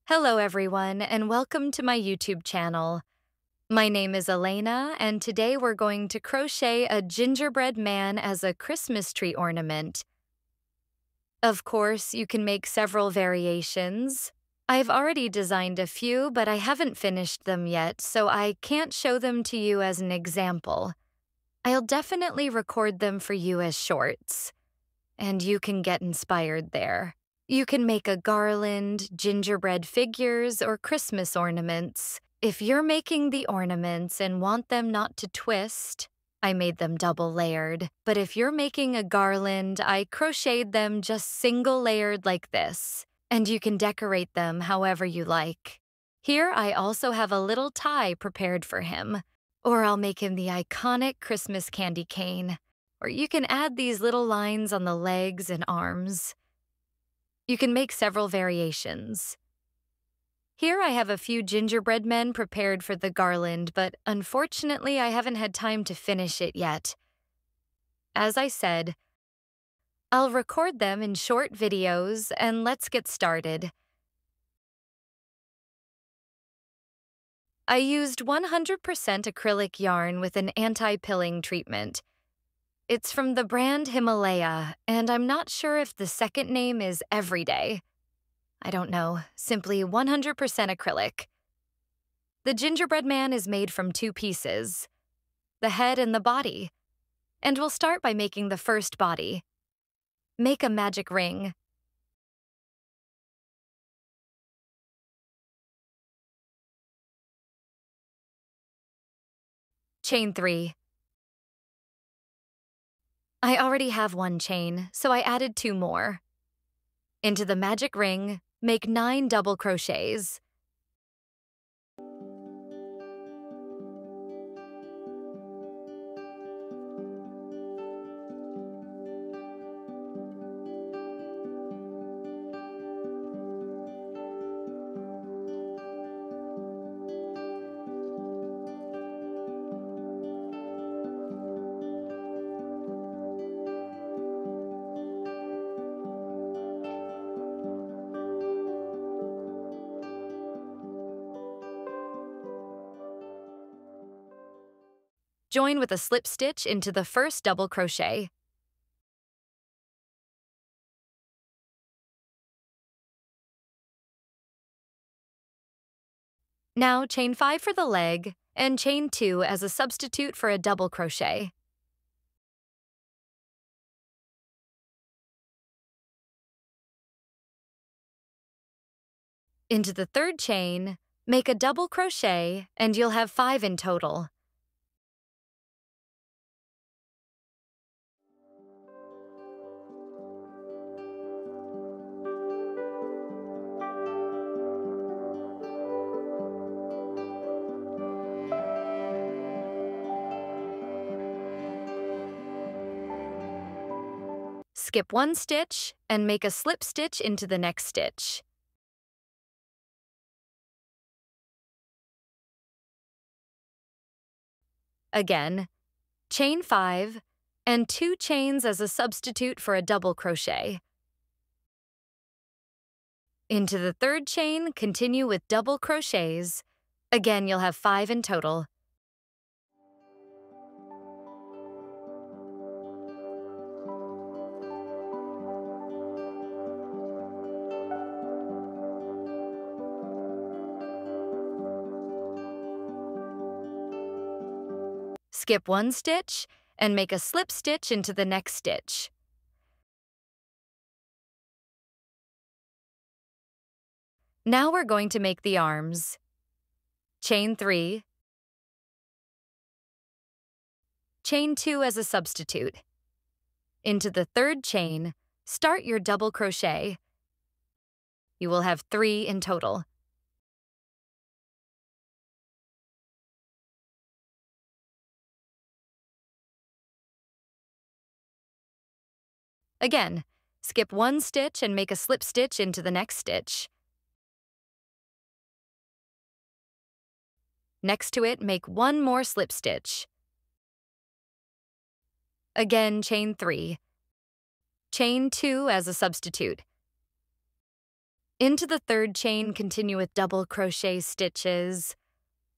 Hello everyone, and welcome to my YouTube channel. My name is Elena, and today we're going to crochet a gingerbread man as a Christmas tree ornament. Of course, you can make several variations. I've already designed a few, but I haven't finished them yet, so I can't show them to you as an example. I'll definitely record them for you as shorts, and you can get inspired there. You can make a garland, gingerbread figures, or Christmas ornaments. If you're making the ornaments and want them not to twist, I made them double layered. But if you're making a garland, I crocheted them just single layered like this, and you can decorate them however you like. Here I also have a little tie prepared for him, or I'll make him the iconic Christmas candy cane, or you can add these little lines on the legs and arms. You can make several variations. Here I have a few gingerbread men prepared for the garland, but unfortunately I haven't had time to finish it yet. As I said, I'll record them in short videos, and let's get started. I used 100% acrylic yarn with an anti-pilling treatment. It's from the brand Himalaya, and I'm not sure if the second name is Everyday. I don't know, simply 100% acrylic. The gingerbread man is made from two pieces, the head and the body, and we'll start by making the first body. Make a magic ring. Chain 3. I already have one chain, so I added 2 more. Into the magic ring, make 9 double crochets. Join with a slip stitch into the first double crochet. Now chain 5 for the leg, and chain 2 as a substitute for a double crochet. Into the third chain, make a double crochet, and you'll have 5 in total. Skip 1 stitch and make a slip stitch into the next stitch. Again, chain 5 and 2 chains as a substitute for a double crochet. Into the third chain, continue with double crochets. Again, you'll have 5 in total. Skip 1 stitch and make a slip stitch into the next stitch. Now we're going to make the arms. Chain 3, chain 2 as a substitute. Into the third chain, start your double crochet. You will have 3 in total. Again, skip 1 stitch and make a slip stitch into the next stitch. Next to it, make 1 more slip stitch. Again, chain 3. Chain 2 as a substitute. Into the third chain, continue with double crochet stitches.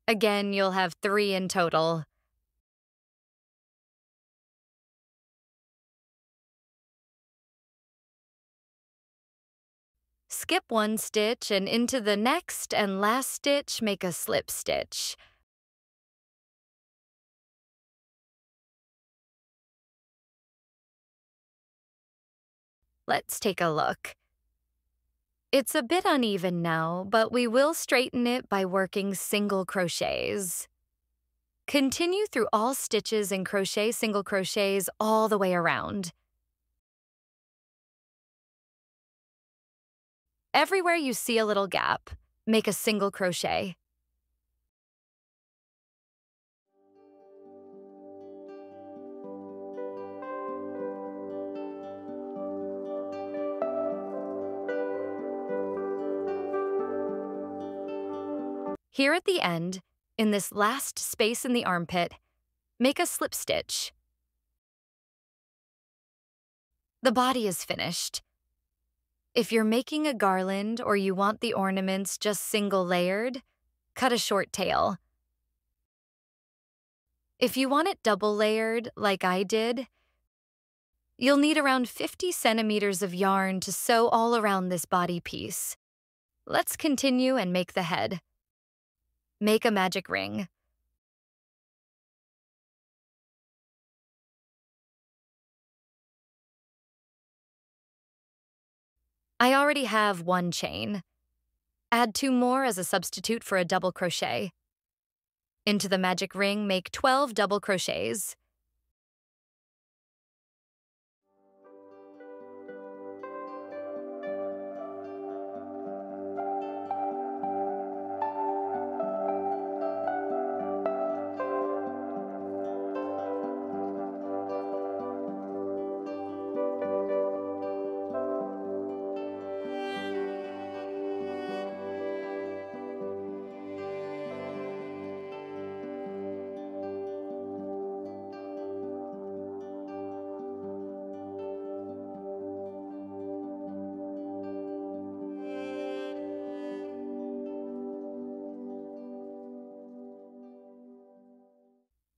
Again, you'll have 3 in total. Skip 1 stitch and into the next and last stitch, make a slip stitch. Let's take a look. It's a bit uneven now, but we will straighten it by working single crochets. Continue through all stitches and crochet single crochets all the way around. Everywhere you see a little gap, make a single crochet. Here at the end, in this last space in the armpit, make a slip stitch. The body is finished. If you're making a garland or you want the ornaments just single layered, cut a short tail. If you want it double layered, like I did, you'll need around 50 centimeters of yarn to sew all around this body piece. Let's continue and make the head. Make a magic ring. I already have 1 chain. Add 2 more as a substitute for a double crochet. Into the magic ring, make 12 double crochets.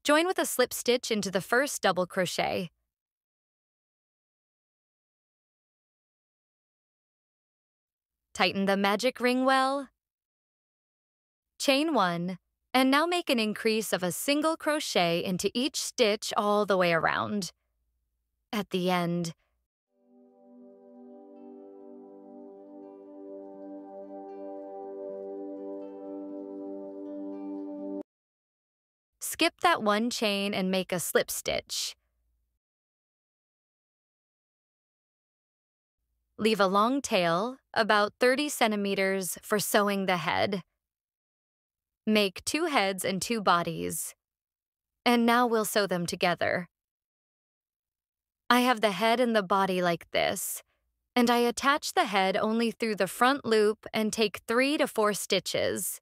Join with a slip stitch into the first double crochet. Tighten the magic ring well. Chain 1, and now make an increase of a single crochet into each stitch all the way around. At the end, skip that 1 chain and make a slip stitch. Leave a long tail, about 30 centimeters, for sewing the head. Make 2 heads and 2 bodies. And now we'll sew them together. I have the head and the body like this, and I attach the head only through the front loop and take 3 to 4 stitches.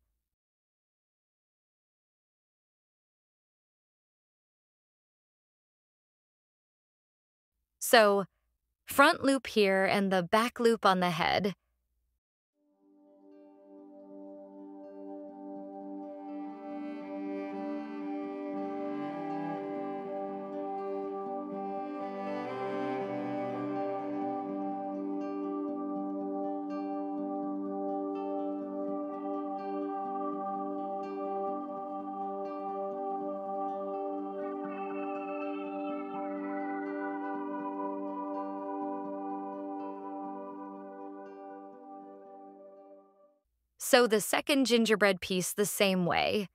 So, front loop here and the back loop on the head. Sew the second gingerbread piece the same way.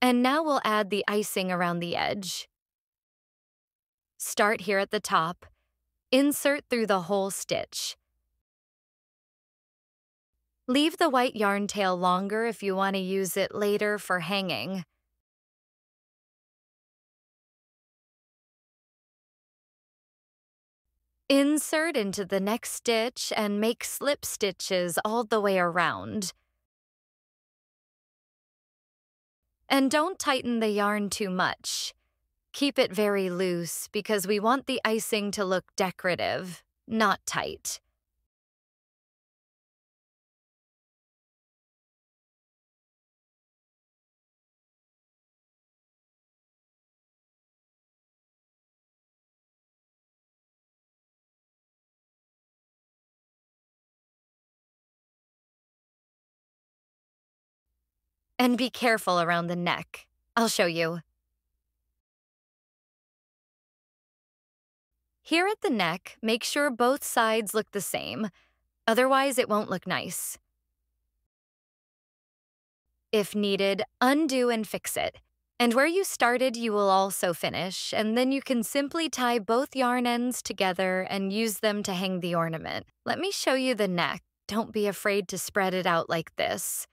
And now we'll add the icing around the edge. Start here at the top. Insert through the whole stitch. Leave the white yarn tail longer if you want to use it later for hanging. Insert into the next stitch and make slip stitches all the way around. And don't tighten the yarn too much. Keep it very loose because we want the icing to look decorative, not tight. And be careful around the neck. I'll show you. Here at the neck, make sure both sides look the same. Otherwise, it won't look nice. If needed, undo and fix it. And where you started, you will also finish, and then you can simply tie both yarn ends together and use them to hang the ornament. Let me show you the neck. Don't be afraid to spread it out like this.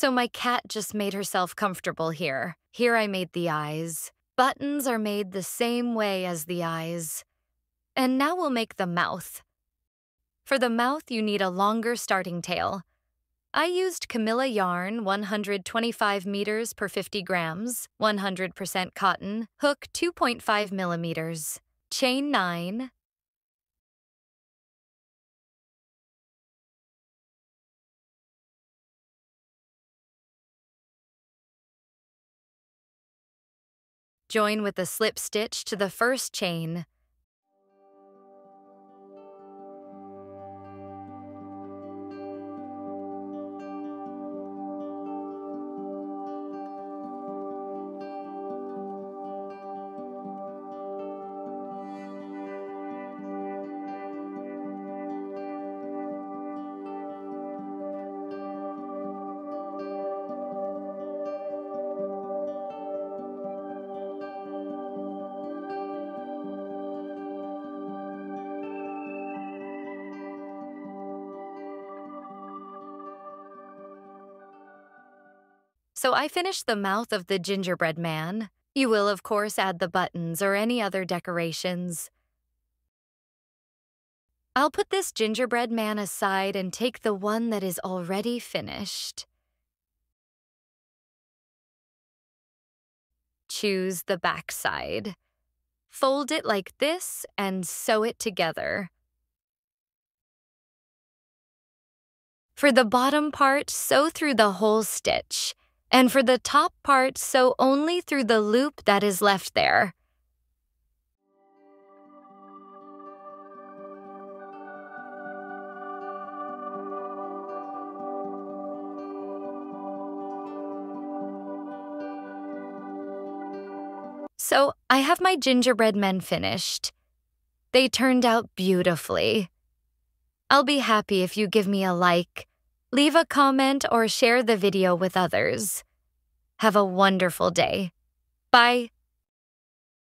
So my cat just made herself comfortable here. Here I made the eyes. Buttons are made the same way as the eyes. And now we'll make the mouth. For the mouth, you need a longer starting tail. I used Camilla yarn, 125 meters per 50 grams, 100% cotton, hook 2.5 millimeters, chain 9, join with a slip stitch to the first chain. So I finished the mouth of the gingerbread man. You will, of course, add the buttons or any other decorations. I'll put this gingerbread man aside and take the one that is already finished. Choose the back side. Fold it like this and sew it together. For the bottom part, sew through the whole stitch. And for the top part, sew only through the loop that is left there. So I have my gingerbread men finished. They turned out beautifully. I'll be happy if you give me a like, leave a comment, or share the video with others. Have a wonderful day. Bye.